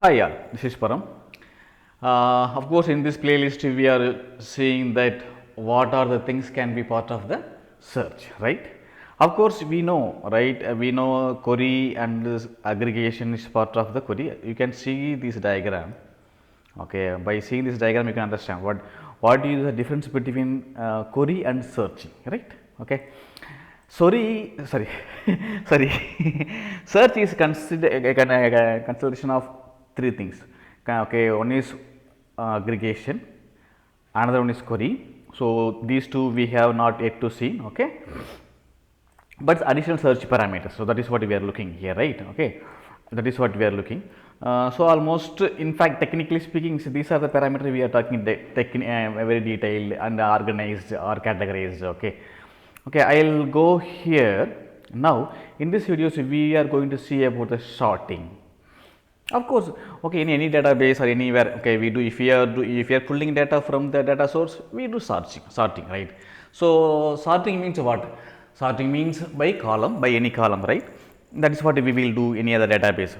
Hi, yeah, this is Param. Of course, in this playlist, we are seeing that what are the things can be part of the search, right? Of course, we know, right? We know query and this aggregation is part of the query. You can see this diagram. Okay, by seeing this diagram, you can understand what is the difference between query and searching, right? Okay. Sorry, sorry. Search is consider a consideration of three things. Okay, one is aggregation, another one is query. So these two we have not yet to see. Okay, but additional search parameters. So that is what we are looking here, right? Okay, that is what we are looking. So almost, in fact, technically speaking, so these are the parameters we are talking very detailed and organized or categorized. Okay, okay, I'll go here now. In this video, so we are going to see about the sorting. Of course, okay, in any database or anywhere, okay, we do if we are pulling data from the data source, we do sorting, right? So sorting means what? Sorting means by column, by any column, right? That is what we will do in any other database.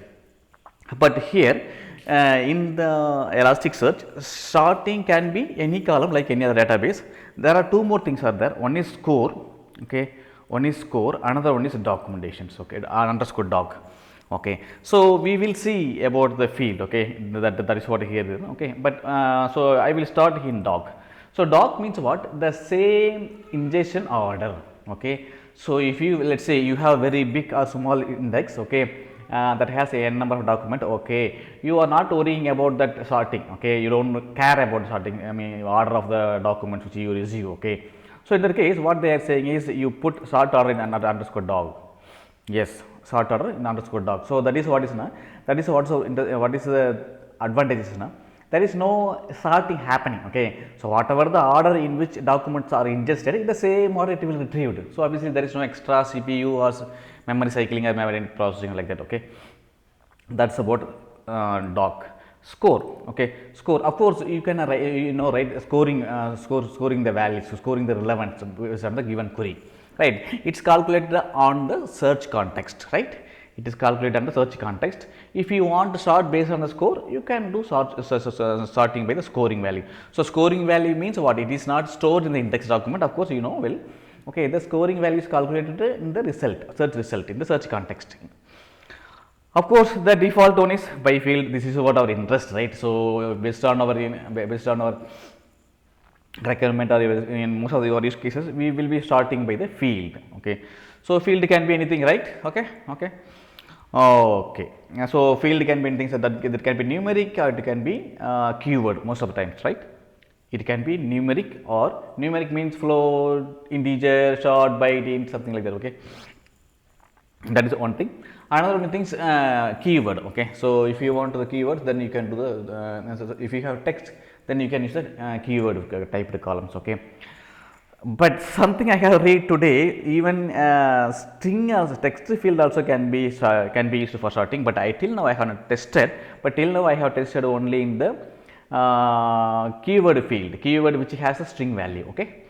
But here, in the Elasticsearch, sorting can be any column like any other database. There are two more things are there. One is score, okay. One is score. Another one is documentations, okay. Underscore doc. Okay, so we will see about the field. Okay, that is what here is. Okay, but so I will start in doc. So doc means what? The same ingestion order. Okay, so if you, let's say you have very big or small index, okay, that has a n number of document, okay, you are not worrying about that sorting. Okay, you don't care about sorting, I mean order of the documents which you receive. Okay, so in that case what they are saying is you put sort order in another underscore dog. Yes, sort order in underscore dog. So that is what is now. That is also what is the advantages now. There is no sorting happening. Okay, so whatever the order in which documents are ingested, in the same order it will retrieved. So obviously there is no extra CPU or memory cycling or memory processing like that. Okay, that's about doc. Score, okay. Score, of course you can write scoring the values, scoring the relevance based on the given query, right? It's calculated on the search context, right? It is calculated on the search context. If you want to sort based on the score, you can do sorting by the scoring value. So scoring value means what? It is not stored in the index document, of course you know well. Okay, the scoring value is calculated in the search result, in the search context. Of course, the default one is by field. This is what our interest, right? So based on our requirement or in most of the use cases, we will be starting by the field. Okay, so field can be anything, right? Okay, okay, okay. So field can be anything. So that can be numeric or it can be keyword most of the times, right? It can be numeric, or numeric means float, integer, short, byte, int, something like that. Okay, that is one thing. Another one thing is keyword. Okay, so if you want the keywords, then you can do the if you have text, then you can use the keyword typed columns. Okay, but something I have read today, even string as text field also can be used for sorting, but I till now I have not tested. But till now I have tested only in the keyword field, keyword which has a string value. Okay,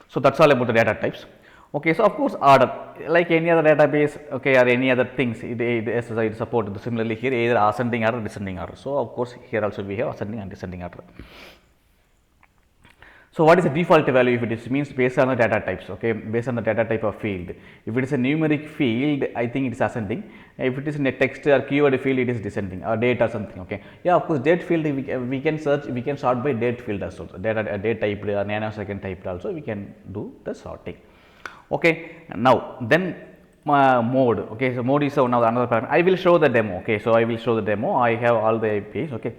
so that's all about the data types. Okay, so of course order, like any other database, okay, or any other things, it SSI support similarly here either ascending order, descending order. So of course here also we have ascending and descending order. So what is the default value? If it is means based on the data types, okay, based on the data type of field. If it is a numeric field, I think it is ascending. If it is in a text or keyword field, it is descending, or date or something. Okay, yeah, of course date field we can search, we can sort by date field also, date type or nanosecond type also we can do the sorting. Okay, now then mode. Okay, so mode is now another parameter. I will show the demo. Okay, so I will show the demo. I have all the APIs. Okay,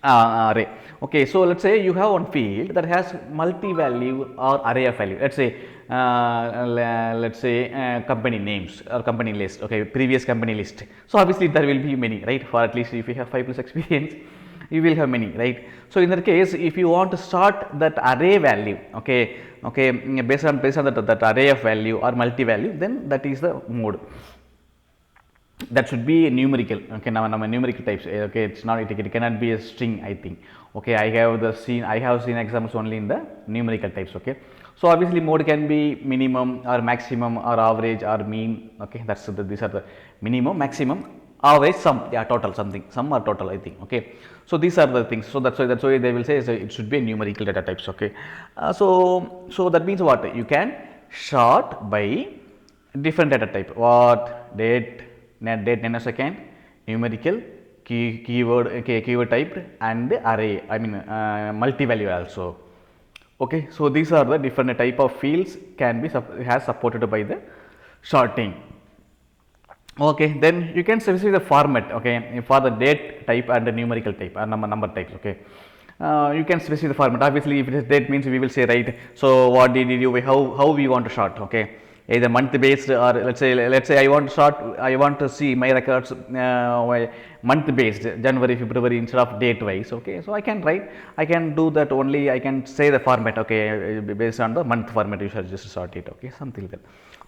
array. Okay, so let's say you have one field that has multi-value or array of value. Let's say company names or company list. Okay, previous company list. So obviously there will be many, right? For at least if you have 5+ experience, you will have many, right? So in that case, if you want to start that array value, okay, based on that array of value or multi-value, then that is the mode. That should be numerical. Okay, now numerical types. Okay, it's not, it cannot be a string, I think. Okay, I have seen examples only in the numerical types. Okay, so obviously mode can be minimum or maximum or average or mean. Okay, these are the minimum, maximum, average, sum, yeah, total, something, sum or total, I think. Okay, so these are the things. So that's why they will say, so it should be a numerical data types. Okay, so that means what, you can sort by different data type. What, date, nanosecond, numerical, keyword, okay, keyword typed, and array, I mean multi value also. Okay, so these are the different type of fields can be has supported by the sorting. Okay, then you can specify the format, okay, for the date type and the numerical type and number types. Okay, you can specify the format. Obviously, if it is date means we will say, right, so what did you, how we want to sort. Okay, either month based, or let's say I want to sort, I want to see my records month based, January, February, instead of date wise. Okay, so I can write, I can do that only, I can say the format. Okay, based on the month format you should just sort it. Okay, something like that.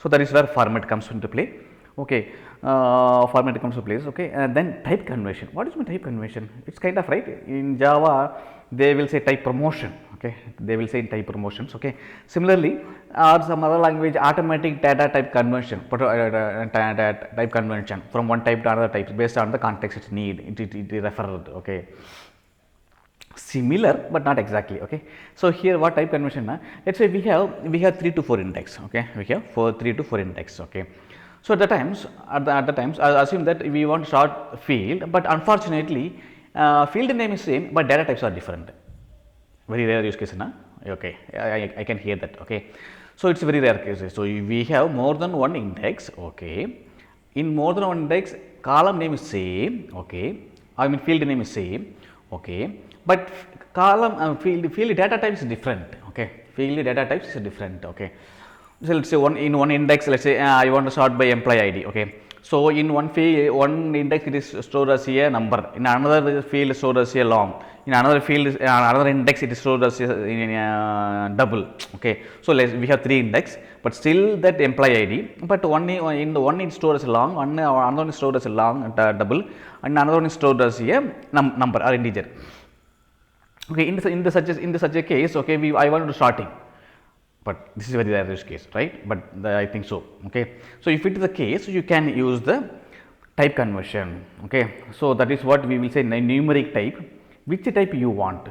So that is where format comes into play. Okay, format comes to place. Okay, and then type conversion. What is my type conversion? It's kind of, right, in Java they will say type promotion. Okay, they will say type promotions. Okay, similarly, or some other language, automatic data type conversion, type conversion from one type to another type based on the context it need, it referred. Okay, similar but not exactly. Okay, so here what type conversion, let's say we have 3 to 4 index. Okay, we have 3 to 4 index. Okay, so at the times, I assume that we want sort field, but unfortunately field name is same but data types are different. Very rare use case, na? Okay, I can hear that. Okay, so it's very rare cases. So we have more than one index. Okay, in more than one index, column name is same. Okay, I mean field name is same. Okay, but column field data type is different. Okay, field data types is different. Okay, so let's say in one index, let's say I want to sort by employee ID. Okay, so in one field, one index it is stored as a number, in another field stored as a long, in another field, another index it is stored as a double. Okay, so we have 3 index, but still that employee ID, but in the one is stored as a long, another one is stored as a long double, and another one is stored as a number or integer. Okay, in such a case, okay, I want to sorting, but this is very rare use case, right? But I think so. Okay, so if it is the case, you can use the type conversion. Okay, so that is what we will say numeric type. Which type you want?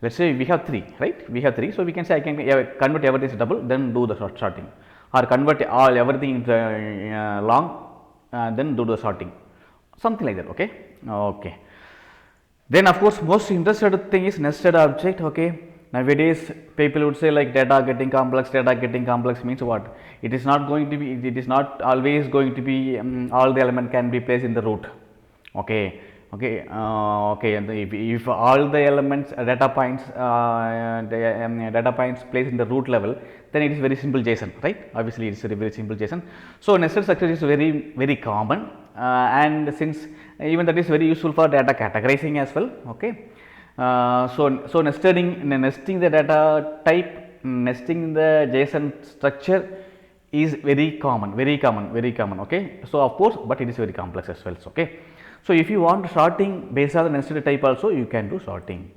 Let's say we have 3, right? We have 3, so we can say I can convert everything to double, then do the sorting, or convert everything into long, then do the sorting, something like that. Okay, okay. Then of course most interested thing is nested object. Okay, nowadays people would say like data getting complex means what? It is not going to be, it is not always going to be all the element can be placed in the root. Okay, okay, okay, and if all the elements data points placed in the root level, then it is very simple JSON, right? Obviously it is very simple JSON. So nested structure is very common, and since even that is very useful for data categorizing as well. Okay, so nesting the data type, nesting the JSON structure is very common. Okay, so of course, but it is very complex as well. Okay, so if you want sorting based on the nested type also, you can do sorting.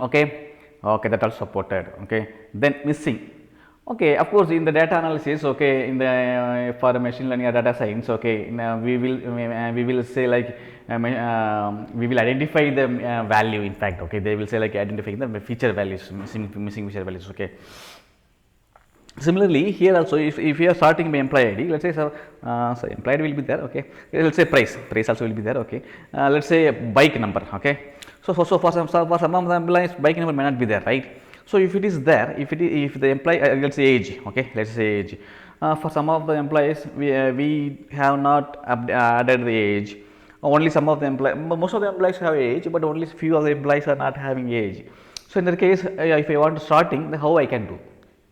Okay, okay, that also supported. Okay, then missing. Okay, of course, in the data analysis, okay, in the for machine learning or data science, okay, we will say like we will identify the value. In fact, okay, they will say like identifying the feature values, missing feature values. Okay. Similarly, here also, if you are sorting by employee ID, let's say so employee ID will be there. Okay, let's say price also will be there. Okay, let's say bike number. Okay, so for some of the employees, bike number may not be there, right? So if it is there, if the employee, let's say age. Okay, let's say age. For some of the employees, we have not added the age. Only some of the employees, most of the employees have age, but only few of the employees are not having age. So in that case, if I want sorting, then how I can do?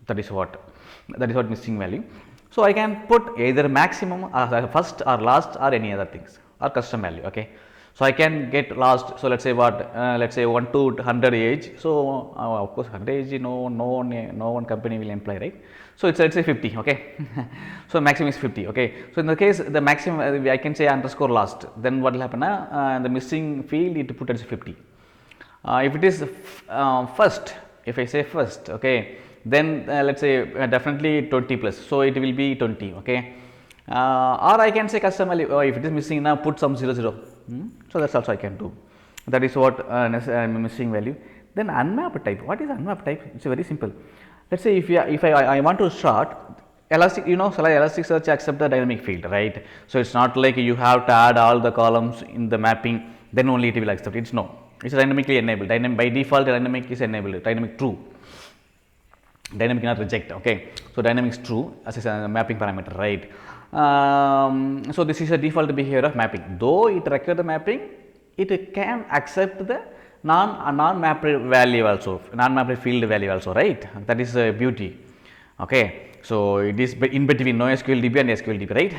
That is what missing value. So I can put either maximum first or last or any other things or custom value. Okay, so I can get last. So let's say what, let's say 1 to 100 age. So of course 100 age, no one company will employ, right? So it's, let's say 50. Okay, so maximum is 50. Okay, so in the case the maximum I can say underscore last. Then what will happen? The missing field it put as 50. If it is first, if I say first, okay, then let's say definitely 20 plus, so it will be 20. Okay, Or I can say custom value, oh, if it is missing now put some 0 0. So that's also I can do. That is what missing value. Then unmapped type. What is unmapped type? It's very simple. Let's say if I want to start elastic, Elasticsearch accept the dynamic field, right? So it's not like you have to add all the columns in the mapping, then only it will accept. It's no. It's dynamically enabled. By default, dynamic is enabled. Dynamic true. Dynamic cannot reject. Okay. So dynamic is true as a mapping parameter, right? So this is a default behavior of mapping. Though it requires the mapping, it can accept the non-mapped value also, non-mapped field value also, right? That is the beauty. Okay. So it is in between NoSQL DB and SQL DB, right?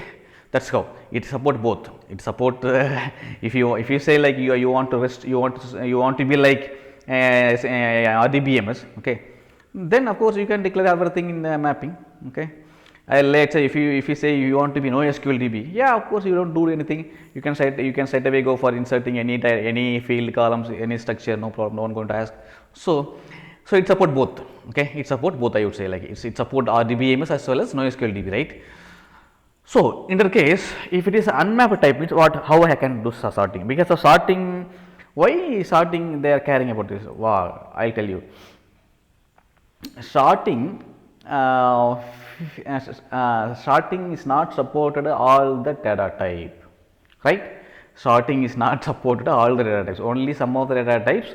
That's how it support both. It support if you say like you want to rest, you want to be like RDBMS, okay? Then of course you can declare everything in the mapping, okay? Let's say if you say you want to be NoSQL DB, yeah, of course you don't do anything. You can set away go for inserting any field columns, any structure, no problem. No one going to ask. So it support both. Okay, it support both. I would say like it support RDBMS as well as NoSQL DB, right? So in that case, if it is unmapped type, means how I can do sorting? Because of sorting, why sorting they are caring about this? Wow, I'll tell you. Sorting sorting is not supported all the data type, right? Sorting is not supported all the data types, only some of the data types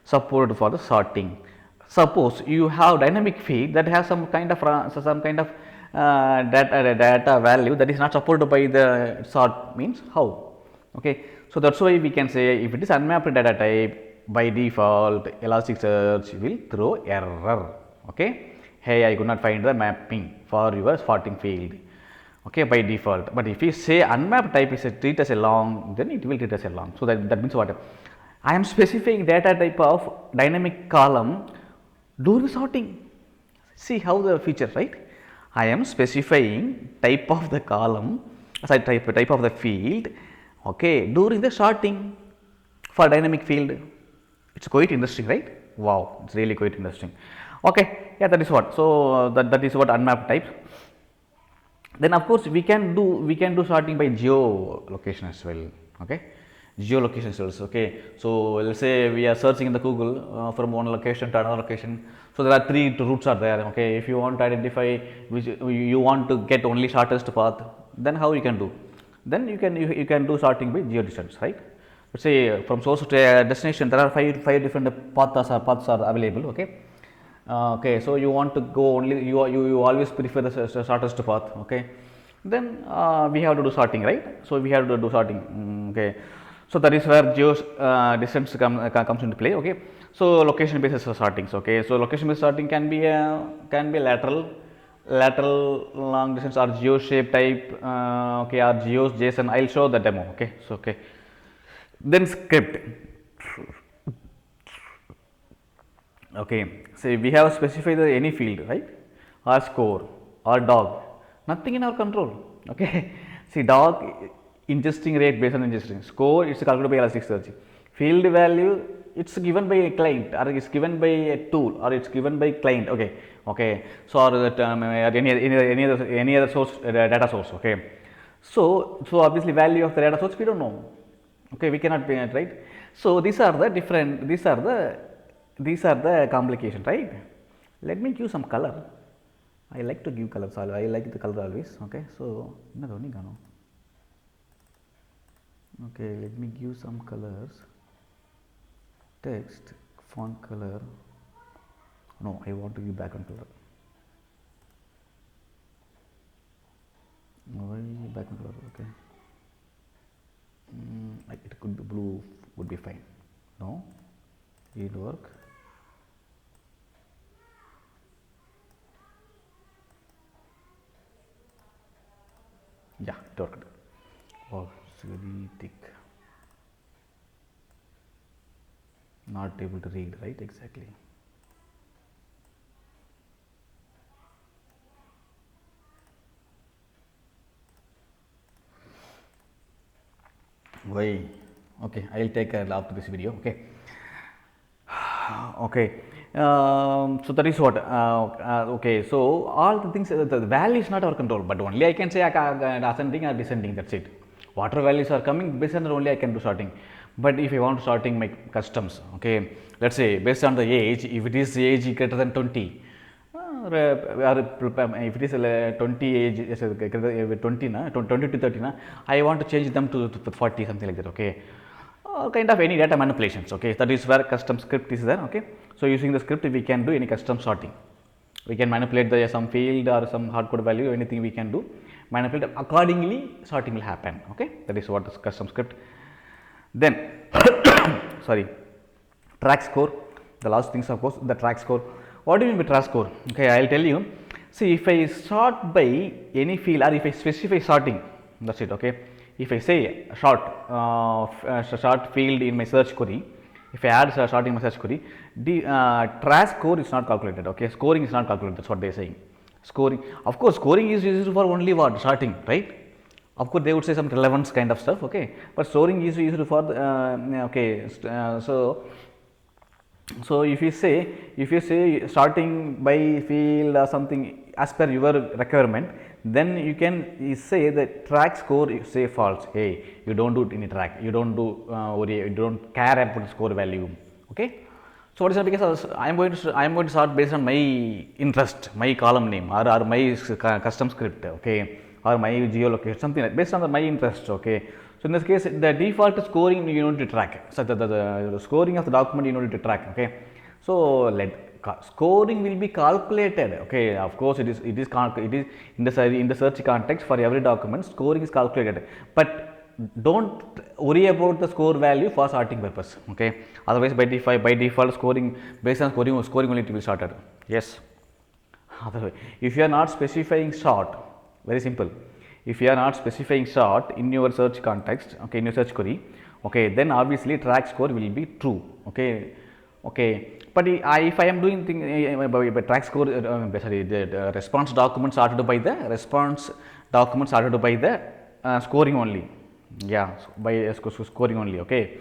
supported for the sorting. Suppose you have dynamic feed that has some kind of data value that is not supported by the sort, means how? Okay, so that's why we can say if it is unmapped data type, by default Elasticsearch will throw error. Okay, hey, I could not find the mapping for your sorting field, okay, by default. But if you say unmapped type is treat as a long, then it will treat as a long. So that means what? I am specifying data type of dynamic column during sorting. See how the feature, right? I am specifying type of the column, type of the field, okay, during the sorting for dynamic field. It's quite interesting, right? Wow, it's really quite interesting. Okay, yeah, that is what. So that is what unmapped type. Then of course we can do sorting by geolocation as well. Okay, geolocation as well. Okay, so let's say we are searching in the Google from one location to another location. So there are 3 routes are there. Okay, if you want to identify which you want to get only shortest path, then how you can do? Then you can do sorting by geo distance, right? Let's say from source to destination there are five different paths are available. Okay. Okay, so you want to go only you always prefer the shortest path. Okay, then we have to do sorting, right? So we have to do sorting. Okay, so that is where geo distance comes into play. Okay, so location based sorting. Okay, so location based sorting can be lateral long distance or geo shape type. Okay, or geos JSON. I'll show the demo. Okay, so okay, then script. Okay, so we have specified any field, right, or score or dog, nothing in our control. Okay, see, dog ingesting rate based on ingesting, score it's calculated by Elasticsearch, field value it's given by a client or it's given by a tool or it's given by client. Okay, so or that any other source data source. Okay, so obviously value of the data source we don't know. Okay, we cannot pay it, right? So these are the complication, right? Let me give some color. I like to give colors. I like the color always. Okay, so okay, let me give some colors. Text, font color. No, I want to give background color. Why background color? Okay. It could be blue, would be fine. No, it will work. Yeah, it worked. Oh, it's very thick. Not able to read, right? Exactly. Why? Okay, I'll take after this video. Okay. Okay. So that is what. Okay. So all the things, the value is not our control, but only I can say ascending or descending. That's it. Whatever values are coming, based on that only I can do sorting. But if I want sorting my customs, okay, let's say based on the age, if it is age greater than 20, if it is 20 age, 20 na, 20 to 30 na, I want to change them to 40, something like that. Okay. Kind of any data manipulations. Okay, that is where custom script is there. Okay, so using the script we can do any custom sorting. We can manipulate the some field or some hard code value, anything we can do, manipulate accordingly, sorting will happen. Okay, that is what is custom script. Then sorry, track score, the last things of course, the track score. What do you mean by track score? Okay, I will tell you. See, if I sort by any field or if I specify sorting, that's it. Okay, if I say short field in my search query, if I add a short in my search query, the track score is not calculated. Okay, scoring is not calculated. That's what they are saying. Scoring, of course, scoring is used for only what, sorting, right? Of course, they would say some relevance kind of stuff. Okay, but scoring is used for okay. So if you say starting by field or something as per your requirement, then you can say that track score, you say false. Hey, you don't do any track, you don't do you don't care about the score value. Okay, so what is that? Because I am going to sort based on my interest, my column name, or my custom script. Okay, or my geolocation, something like based on my interest. Okay, so in this case, the default scoring you need to track. So the scoring of the document you need to track. Okay, so scoring will be calculated. Okay, of course it is in the search context for every document, scoring is calculated, but don't worry about the score value for sorting purpose. Okay, otherwise by default scoring, based on scoring only it will be sorted. Yes. Otherwise, if you are not specifying sort, very simple, if you are not specifying sort in your search context, okay, in your search query, okay, then obviously track score will be true. Okay, but if I am doing by track score, sorry, the response document sorted by the scoring only. Yeah, by scoring only. Okay,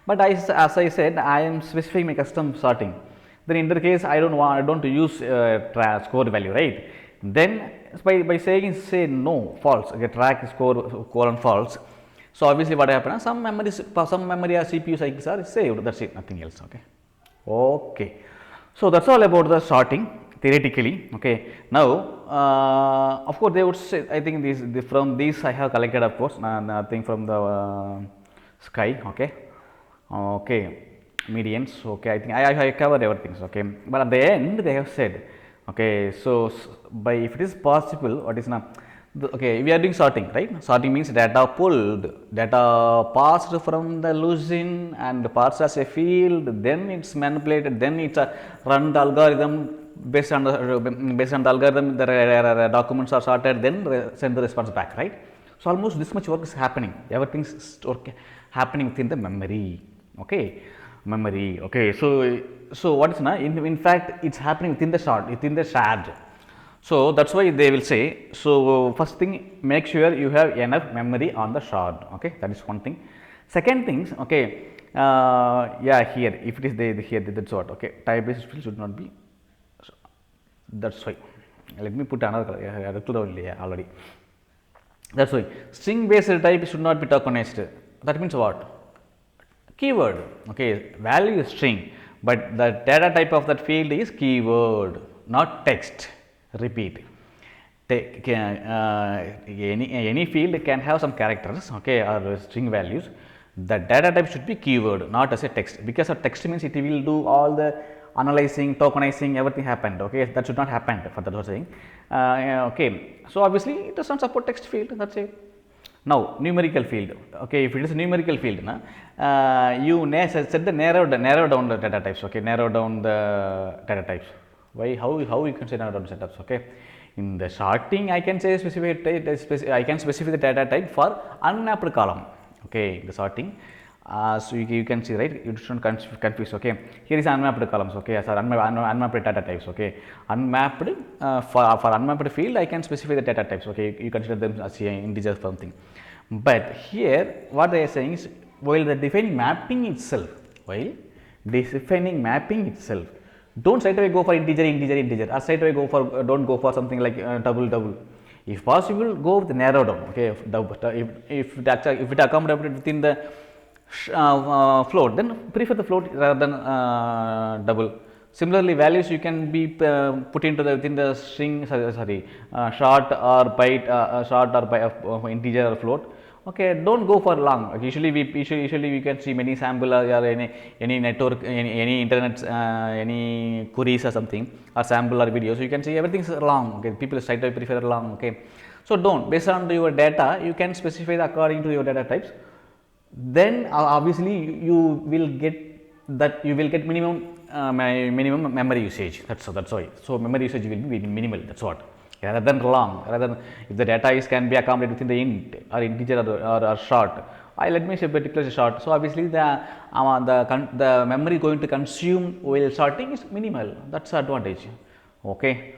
but as I said, I am specifying my custom sorting. Then in that case, I don't use score value, right? Then by saying say no, false, okay, track score colon false. So obviously what happens? Some memory or CPU cycles are saved. That's it, nothing else. Okay. So that's all about the sorting theoretically. Okay. Now, of course, they would say, I think from these I have collected, of course, nothing from the sky. Okay. Medians. Okay. I think I covered everything. Okay. But at the end, they have said, okay, so if it is possible, what is now? Okay, we are doing sorting, right? Sorting means data pulled, data passed from the Lucene and passed as a field, then it's manipulated, then it's run the algorithm based on the algorithm. The documents are sorted, then send the response back, right? So almost this much work is happening. Everything is happening within the memory. Okay, memory. Okay, so what is now? In fact, it's happening within the shard. So that's why they will say, so first thing, make sure you have enough memory on the shard. Okay, that is one thing. Second things, okay, yeah, here if it is here, that's what. Okay, type based field should not be. That's why. Let me put another color already. That's why string based type should not be tokenized. That means what? Keyword. Okay, value is string, but the data type of that field is keyword, not text. Repeat. Any field can have some characters, okay, or string values. The data type should be keyword, not as a text, because a text means it will do all the analyzing, tokenizing, everything happened. Okay, that should not happen for that saying. Okay, so obviously it does not support text field. That's it. Now numerical field. Okay, if it is a numerical field, you set the narrow down the data types. Okay, narrow down the data types. Why? How you can say narrow down setups? Okay, in the sorting, I can say I can specify the data type for unmapped column. Okay, the sorting. So you can see, right? You shouldn't confuse. Okay, here is unmapped columns. Okay, so unmapped data types. Okay, unmapped for unmapped field, I can specify the data types. Okay, you consider them as integers or something. But here, what they are saying is, while the defining mapping itself, defining mapping itself. Don't straight away go for integer, integer, integer, or straight away go for don't go for something like double, double. If possible, go with the narrow down. Okay, if it accommodated within the float, then prefer the float rather than double. Similarly, values you can be put into the within the string, short or byte, short or byte of integer or float. Okay, don't go for long. Usually we can see many sample or any network, any internet, any queries or something, or sample or video. So you can see everything is long. Okay, people straight away prefer long. Okay, so don't, based on your data, you can specify according to your data types. Then obviously you will get minimum memory usage. That's why. So memory usage will be minimal. That's what. Rather than long, rather than if the data can be accommodated within the int or integer or short, let me say particularly short. So obviously the memory going to consume while sorting is minimal. That's the advantage. Okay.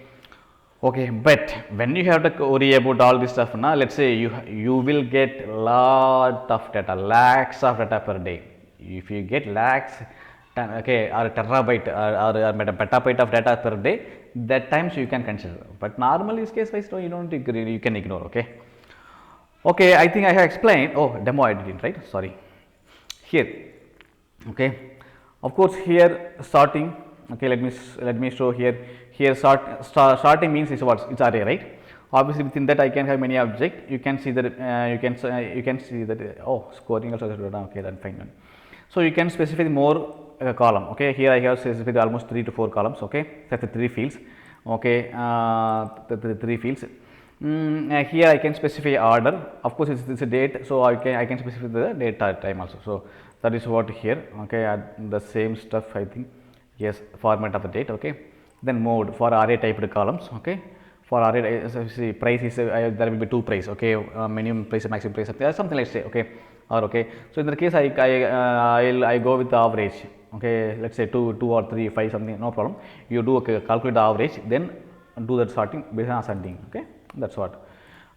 Okay, but when you have to worry about all this stuff, now let's say you will get lot of data, lakhs of data per day. If you get lakhs, okay, or terabyte or petabyte of data per day, that times you can consider. But normal use case wise, you don't you can ignore. Okay. Okay, I think I have explained. Oh, demo I didn't, right? Sorry. Here, okay. Of course, here sorting. Okay, let me show here. Here sorting means is what? It's array, right? Obviously, within that I can have many objects. You can see that you can see that. Oh, scoring also. Okay, then fine. So you can specify more column. Okay, here I have specified almost 3 to 4 columns. Okay, that's the 3 fields. Okay, the 3 fields. Here I can specify order. Of course, it's a date, so I can specify the date time also. So that is what here. Okay, the same stuff I think. Yes, format of the date. Okay, then mode for array typed columns. Okay, for array see price is there will be 2 price. Okay, minimum price, maximum price, something like say. Okay, or okay. So in that case, I go with the average. Okay, let's say 2 or 3, 5 something, no problem. You do calculate the average, then do that sorting based on ascending. Okay, that's what.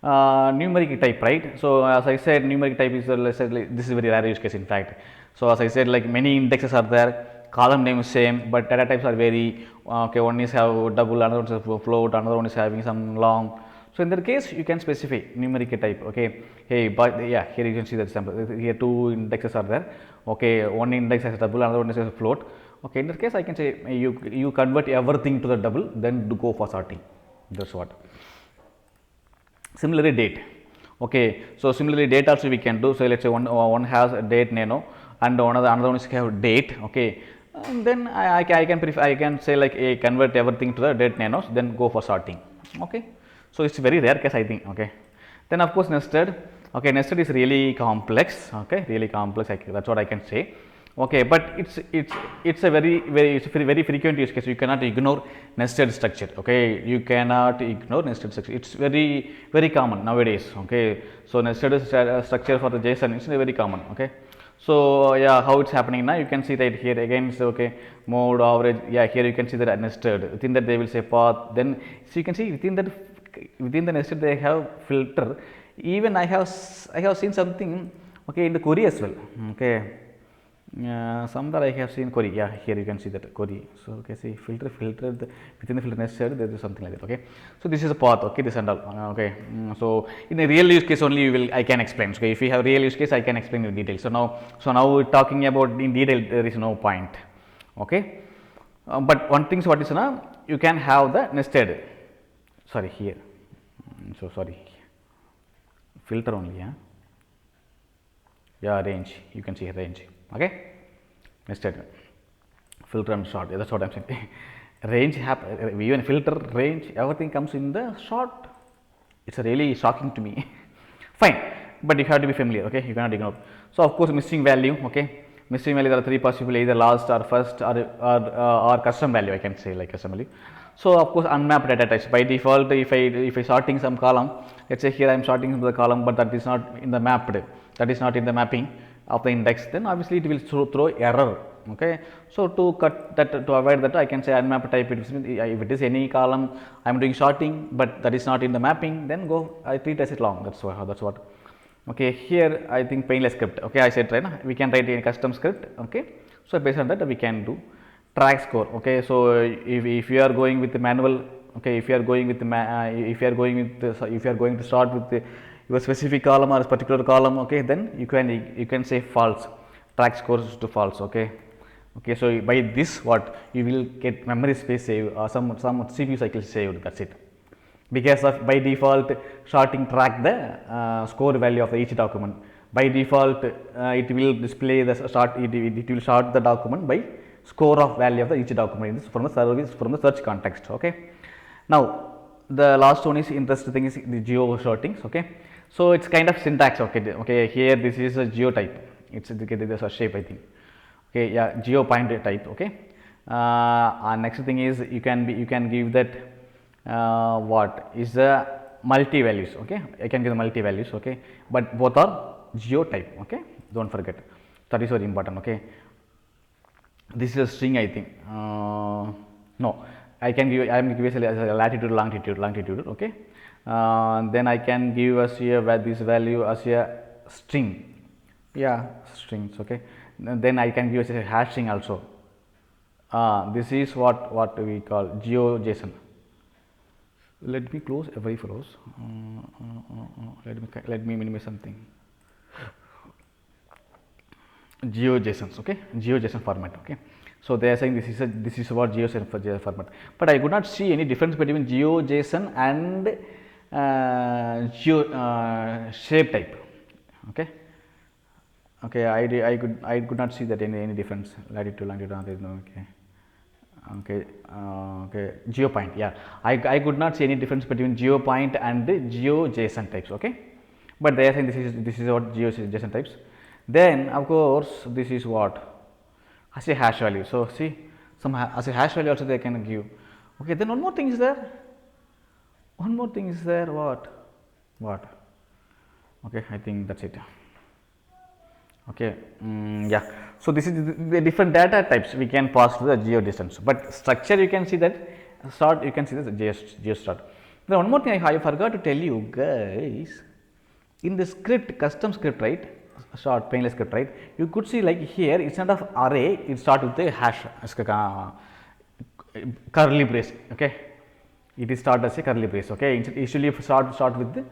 Numeric type, right? So as I said, numeric type is let's say this is very rare use case in fact. So as I said, like many indexes are there. Column name is same, but data types are very okay. One is have double, another one is float, another one is having some long. So in that case, you can specify numeric type. Okay, hey, but yeah, here you can see the example. Here 2 indexes are there. Okay, one index has a double, another one is a float. Okay, in that case, I can say you convert everything to the double, then do go for sorting. That's what. Similarly, date. Okay, so similarly, date also we can do. So let's say one has a date nano, and another one is have date. Okay. And then I can say like convert everything to the date nanos, then go for sorting. Okay, so it's very rare case I think. Okay, then of course nested. Okay, nested is really complex. Okay, really complex. That's what I can say. Okay, but it's a very frequent use case. You cannot ignore nested structure. Okay, you cannot ignore nested structure. It's very common nowadays. Okay, so nested structure for the JSON is very common. Okay. So yeah, how it's happening now? You can see that here again. So okay, mode average. Yeah, here you can see that nested. Within that they will say path. Then so you can see within the nested they have filter. Even I have seen something. Okay, in the query as well. Okay, somewhere I have seen query. Yeah, here you can see that query. So okay, see filter within the filter nested there is something like that. Okay, so this is a path. Okay, this and all. Okay, so in a real use case only I can explain. Okay, if you have real use case I can explain in detail. So now talking about in detail there is no point. Okay, but one thing what is now you can have the nested. Sorry here. So sorry, filter only. Yeah, range. You can see range. Okay, nested filter and sort. That's what I'm saying. Range even filter, range, everything comes in the sort. It's really shocking to me. Fine, but you have to be familiar. Okay, you cannot ignore. So of course missing value. Okay, missing value there are 3 possible, either last or first or custom value. I can say like custom value. So of course unmapped data types by default. If I sorting some column, let's say here I am sorting the column, but that is not in the mapped. That is not in the mapping of the index, then obviously it will throw error. Okay, so to cut that, to avoid that, I can say unmapped type. If it is any column I am doing sorting, but that is not in the mapping, then I treat as it long. That's what. Okay, here I think painless script. Okay, I said right now we can write a custom script. Okay, So based on that we can do track score. Okay, so if you are going with the manual, okay, if you are going with the if you are going with the, if you are going to start with the, your specific column or a particular column, okay, then you can say false, track scores to false. Okay, okay, so by this what you will get memory space saved or some CPU cycles saved, that's it, because of by default sorting track the score value of the each document. By default it will display the it will sort the document by score of value of the each document from the service, from the search context. Okay, now the last one is interesting thing is the geo sortings. Okay, so it's kind of syntax. Okay, okay, here this is a geo type, it's there's a shape I think. Okay, yeah, geo point type. Okay, and next thing is you can give that what is the multi values. Okay, I can give the multi values. Okay, but both are geo type. Okay, don't forget, that is very important. Okay, this is a string I think. No, I can give, I am giving as a latitude, longitude. Okay, then I can give us here this value as a string. Yeah, strings. Okay, then I can give as a hash string also. This is what we call GeoJSON. Let me close every flows. Let me minimize something. GeoJSONs. Okay, GeoJSON format. Okay, so they are saying this is what GeoJSON format, but I could not see any difference between GeoJSON and shape type. Okay, okay, I could not see that any difference. Latitude, longitude, no. Okay, okay, okay, geopoint. Yeah, I could not see any difference between geopoint and GeoJSON types. Okay, but they are saying this is what GeoJSON types. Then of course this is what as a hash value. So see, some as a hash value also they can give. Okay, then one more thing is there. One more thing is there. What? Okay, I think that's it. Okay, yeah. So this is the different data types we can pass to the geo distance, but structure you can see that start, you can see the geo start. Then one more thing I forgot to tell you guys, in the script, custom script, right, short painless script, right, you could see like here instead of array it start with the hash curly brace. Okay, it is start as a curly brace. Okay, it usually start with the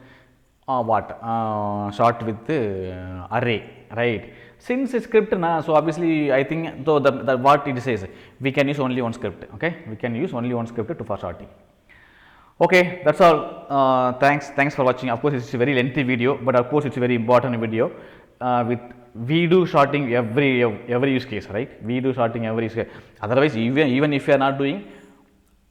start with the array, right? Since a script na, so obviously I think though the what it says, we can use only one script. Okay, we can use only one script for sorting. Okay, that's all. Thanks for watching. Of course it's a very lengthy video, but of course it's a very important video. With we do sorting every use case, right? We do sorting every use case. Otherwise even if you are not doing,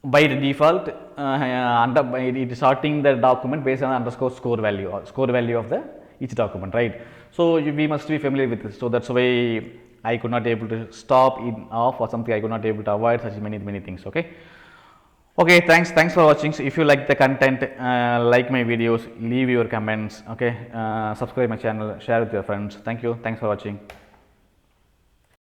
by the default it is sorting the document based on underscore score value or score value of the each document, right? So we must be familiar with this. So that's why I could not able to stop it off or something. I could not able to avoid such many things. Okay, okay, thanks for watching. So if you like the content, like my videos, leave your comments. Okay, subscribe my channel, share with your friends. Thank you, thanks for watching.